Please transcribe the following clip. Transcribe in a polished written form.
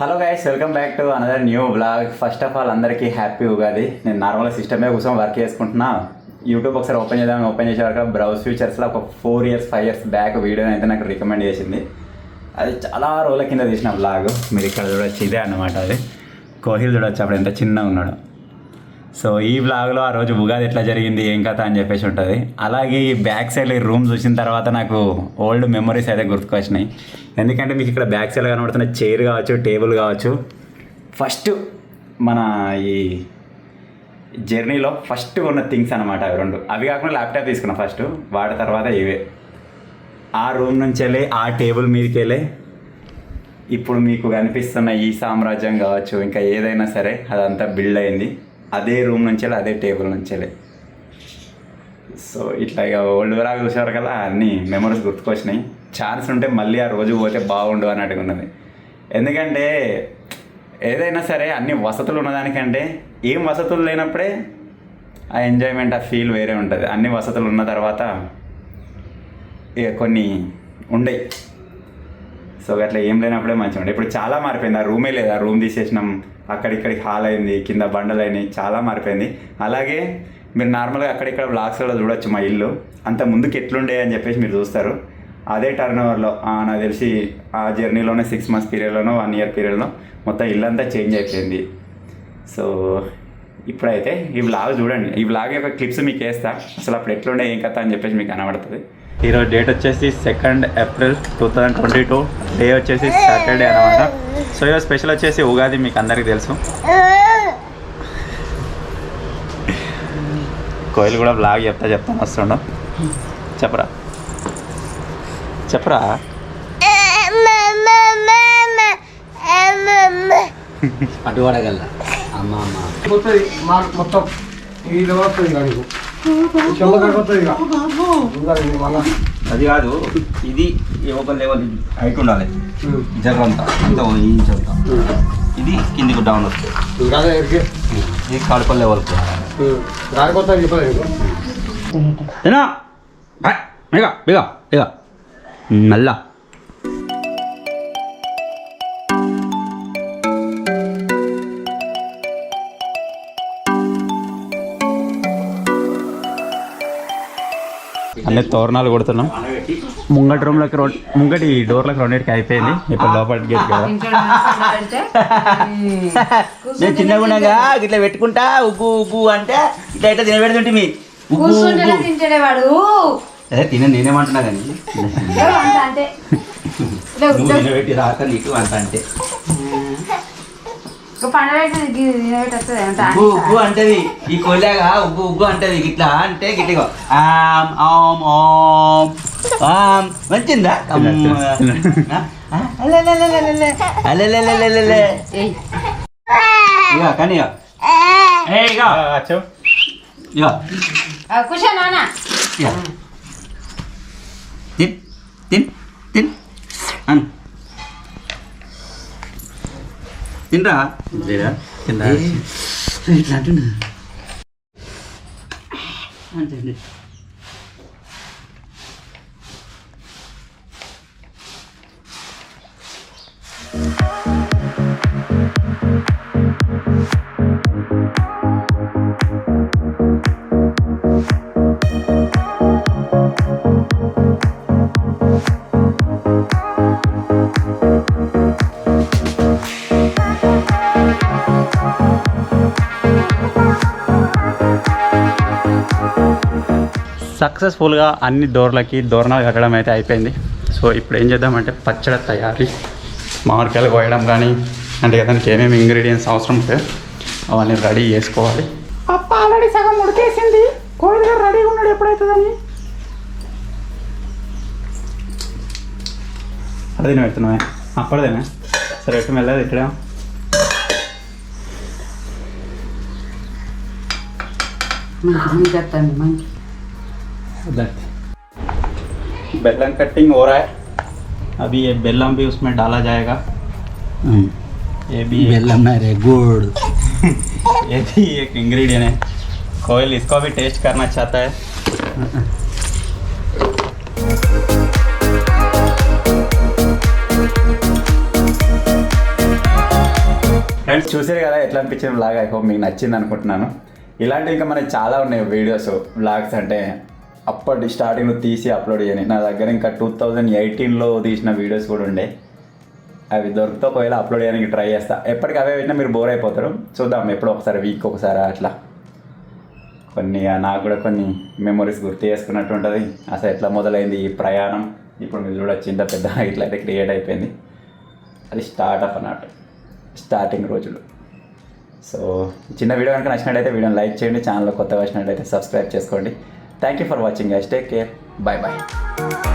Hello guys, welcome back to another new blog. First of all అందరికీ happy Ugadi. నేను నార్మల్గా system మీద కూర్చొని వర్క్ చేసుకుంటున్నా. యూట్యూబ్ ఒకసారి ఓపెన్ చేసే వరకు బ్రౌజ్ ఫీచర్స్లో ఒక 4 years 5 years బ్యాక్ వీడియోని అయితే నాకు రికమెండ్ చేసింది. అది చాలా రోజుల కింద తీసిన బ్లాగ్. మీరు ఇక్కడ చూడొచ్చు, ఇదే అన్నమాట. అది కోహిల్ చూడొచ్చు, అప్పుడు ఎంత చిన్నగా ఉన్నాడు. సో ఈ బ్లాగ్లో ఆ రోజు ఉగాది ఎట్లా జరిగింది, ఏం కథ అని చెప్పేసి ఉంటుంది. అలాగే ఈ బ్యాక్ సైడ్ రూమ్ చూసిన తర్వాత నాకు ఓల్డ్ మెమరీస్ అయితే గుర్తుకొచ్చినాయి. ఎందుకంటే మీకు ఇక్కడ బ్యాక్ సైడ్ కనబడుతున్న చైర్ కావచ్చు, టేబుల్ కావచ్చు, ఫస్ట్ మన ఈ జర్నీలో ఫస్ట్ ఉన్న థింగ్స్ అనమాట. అవి రెండు. అవి కాకుండా ల్యాప్టాప్ తీసుకున్నా ఫస్ట్, వాడి తర్వాత ఇవే. ఆ రూమ్ నుంచి వెళ్ళి ఆ టేబుల్ మీదకి వెళ్ళి ఇప్పుడు మీకు కనిపిస్తున్న ఈ సామ్రాజ్యం కావచ్చు, ఇంకా ఏదైనా సరే అదంతా బిల్డ్ అయింది అదే రూమ్ నుంచి వెళ్ళి, అదే టేబుల్ నుంచి వెళ్ళి. సో ఇట్లా ఇక ఓల్డ్ లాగా చూసేవారు కదా, అన్ని మెమరీస్ గుర్తుకొచ్చినాయి. ఛాన్స్ ఉంటే మళ్ళీ ఆ రోజు పోతే బాగుండు అన్నట్టుగా ఉన్నది. ఎందుకంటే ఏదైనా సరే అన్ని వసతులు ఉన్నదానికంటే ఏం వసతులు లేనప్పుడే ఆ ఎంజాయ్మెంట్, ఆ ఫీల్ వేరే ఉంటుంది. అన్ని వసతులు ఉన్న తర్వాత ఇక కొన్ని ఉండయి. సో అట్లా ఏం లేనప్పుడే మంచిగా ఉండే. ఇప్పుడు చాలా మారిపోయింది. ఆ రూమే లేదు, ఆ రూమ్ తీసేసినాం, అక్కడిక్కడికి హాల్ అయింది, కింద బండలు అయినాయి, చాలా మారిపోయింది. అలాగే మీరు నార్మల్గా అక్కడిక్కడ బ్లాగ్స్ కూడా చూడొచ్చు మా ఇల్లు. అంత ముందుకు ఎట్లుండే అని చెప్పేసి మీరు చూస్తారు. అదే టర్న్ ఓవర్లో నాకు తెలిసి ఆ జర్నీలోనే 6 months పీరియడ్లోనో 1 year పీరియడ్లో మొత్తం ఇల్లంతా చేంజ్ అయిపోయింది. సో ఇప్పుడైతే ఈ బ్లాగ్ చూడండి. ఈ బ్లాగ్ యొక్క క్లిప్స్ మీకు వేస్తా, అసలు అప్పుడు ఎట్లుండే ఏం కథ అని చెప్పేసి మీకు కనబడుతుంది. ఈరోజు డేట్ వచ్చేసి 2nd April 2022. డే వచ్చేసి సాటర్డే అనమాట. సో ఈరోజు స్పెషల్ వచ్చేసి ఉగాది, మీకు అందరికీ తెలుసు. కోయిల్ కూడా బ్లాగ్ చెప్తాను వస్తుండ. చెప్పరా అటు పడగల అమ్మ మొత్తం అది కాదు, ఇది ఒక లెవెల్ హైట్ ఉండాలి, జగంతా అంతా ఇంచ్ అంతా. ఇది కిందికి డౌన్ వస్తుంది, ఇది కడుపు లెవెల్కి. నల్లా అన్నీ తోరణాలు కొడుతున్నాం. ముంగటి రూమ్లోకి ముంగటి డోర్లకు రెండింటికి అయిపోయింది. ఇప్పుడు లోపలికి గేట్ కదా నేను చిన్నగా ఉండగా ఇట్లా పెట్టుకుంటా ఉగ్గు ఉగ్గు అంటే ఇట్లా ఇట్లా తినబెడుతుంటే మీ అదే నేనేమంటున్నా కానీ నువ్వు తినబెట్టి రాక నీకు అంత అంటే ఉగ్గు ఉగ్గు అంటది. ఈ కొల్లాగా ఉగ్గు ఉగ్గు అంటది. ఇట్లా అంటే గిట్టిగా మంచిందా ఇక కానీ తిన్ తిన్ తిన్ అను తినరా కింద ఇట్లా అంటుండ అంతే. సక్సెస్ఫుల్గా అన్ని డోర్లకి దోరణాలు కట్టడం అయితే అయిపోయింది. సో ఇప్పుడు ఏం చేద్దామంటే పచ్చడి తయారీ, మామిడికాయలు కోయడం కానీ అంటే దానికి ఏమేమి ఇంగ్రీడియంట్స్ అవసరం ఉంటాయో అవన్నీ రెడీ చేసుకోవాలి. పప్పు ఆల్రెడీ సగం ఉడికేసింది, కోయిల్ గారు రెడీగా ఉన్నాడు ఎప్పుడవుతుందని. అది నేను పెడుతున్నావా? అప్పటిదేనా? సరే ఎట్టు మెల్లది ఇక్కడ बेलन कटिंग हो रहा है अभी. ये बेलम भी उसमें डाला जाएगा. ये भी बेलम नहीं रे गुड़. ये भी एक इंग्रेडिएंट है. कोयल इसको भी टेस्ट करना चाहता है. ఫ్రెండ్స్ చూసారు కదా ఎట్లా అనిపించిన బ్లాగ్. ఐ హోప్ మీకు నచ్చింది అనుకుంటున్నాను. ఇలాంటివి ఇంకా మనకి చాలా ఉన్నాయి వీడియోస్ బ్లాగ్స్. అంటే అప్పటి స్టార్టింగ్లో తీసి అప్లోడ్ చేయని నా దగ్గర ఇంకా 2018లో తీసిన వీడియోస్ కూడా ఉండే. అవి దొరికితే ఒకవేళ అప్లోడ్ చేయడానికి ట్రై చేస్తా. ఎప్పటికి అవే పెట్టినా మీరు బోర్ అయిపోతారు. చూద్దాం ఎప్పుడో ఒకసారి వీక్ ఒకసారి అట్లా కొన్ని నాకు కూడా కొన్ని మెమొరీస్ గుర్తు చేసుకున్నట్టు ఉంటుంది. అసలు ఎట్లా మొదలైంది ఈ ప్రయాణం. ఇప్పుడు మీరు చూడొచ్చు ఇంత పెద్ద ఇట్లా అయితే క్రియేట్ అయిపోయింది. అది స్టార్ట్ అప్ అన్నట్టు స్టార్టింగ్ రోజులు. సో చిన్న వీడియో కనుక నచ్చినట్టయితే వీడియోని లైక్ చేయండి. ఛానల్లో కొత్తగా వచ్చినట్టయితే సబ్స్క్రైబ్ చేసుకోండి. Thank you for watching guys. Take care. Bye bye.